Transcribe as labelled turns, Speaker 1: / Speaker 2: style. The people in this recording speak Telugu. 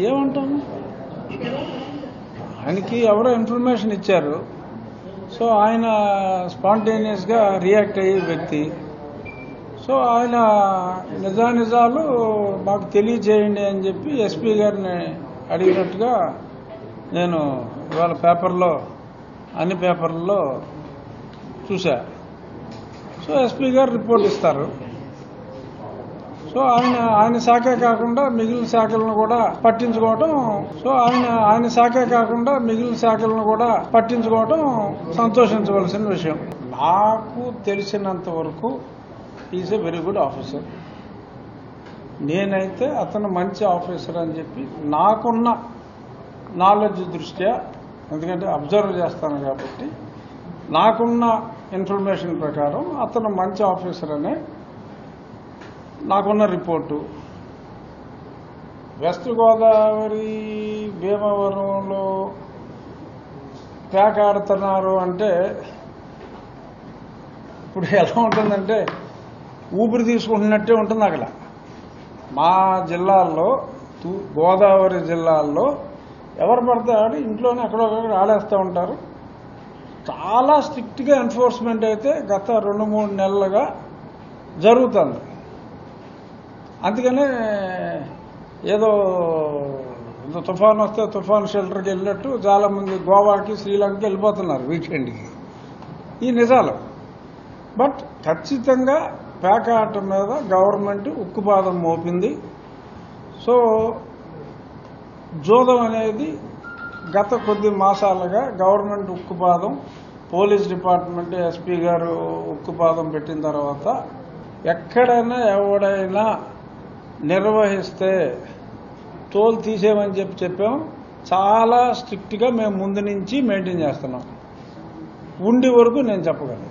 Speaker 1: ఏమంటాను, ఆయనకి ఎవరో ఇన్ఫర్మేషన్ ఇచ్చారు. సో ఆయన స్పాంటేనియస్గా రియాక్ట్ అయ్యే వ్యక్తి. సో ఆయన నిజానిజాలు మాకు తెలియజేయండి అని చెప్పి ఎస్పీ గారిని అడిగినట్టుగా నేను ఇవాళ పేపర్లో, అన్ని పేపర్లలో చూశా. సో ఎస్పీ గారు రిపోర్ట్ ఇస్తారు. సో ఆయన శాఖే కాకుండా మిగిలిన శాఖలను కూడా పట్టించుకోవటం, సంతోషించవలసిన విషయం. నాకు తెలిసినంత వరకు is a very good officer. నేనైతే అతను మంచి ఆఫీసర్ అని చెప్పి నాకున్న నాలెడ్జ్ దృష్ట్యా, ఎందుకంటే అబ్జర్వ్ చేస్తాను కాబట్టి నాకున్న ఇన్ఫర్మేషన్ ప్రకారం అతను మంచి ఆఫీసర్ అనే నాకున్న రిపోర్టు. వెస్ట్ గోదావరి భీమవరంలో ప్యాక్ ఆడుతున్నారు అంటే ఇప్పుడు ఎలా ఉంటుందంటే ఊపిరి తీసుకుంటున్నట్టే ఉంటుంది. అక్కడ మా జిల్లాల్లో, గోదావరి జిల్లాల్లో ఎవరు పడితే ఆడి ఇంట్లోనే అక్కడొక్కడ ఆడేస్తూ ఉంటారు. చాలా స్ట్రిక్ట్గా ఎన్ఫోర్స్మెంట్ అయితే గత 2-3 నెలలుగా జరుగుతుంది. అందుకనే ఏదో తుఫాన్ వస్తే తుఫాన్ షెల్టర్కి వెళ్ళినట్టు చాలా మంది గోవాకి, శ్రీలంకకి వెళ్ళిపోతున్నారు వీకెండ్కి. ఈ నిజాలు. బట్ ఖచ్చితంగా పేకాట మీద గవర్నమెంట్ ఉక్కుపాదం మోపింది. సో జోదం అనేది గత కొద్ది మాసాలుగా గవర్నమెంట్ ఉక్కుపాదం, పోలీస్ డిపార్ట్మెంట్, ఎస్పీ గారు ఉక్కుపాదం పెట్టిన తర్వాత ఎక్కడైనా ఎవడైనా నిర్వహిస్తే తోలు తీసేమని చెప్పాం. చాలా స్ట్రిక్ట్గా మేము ముందు నుంచి మెయింటైన్ చేస్తున్నాం. ఉండి వరకు నేను చెప్పగలను.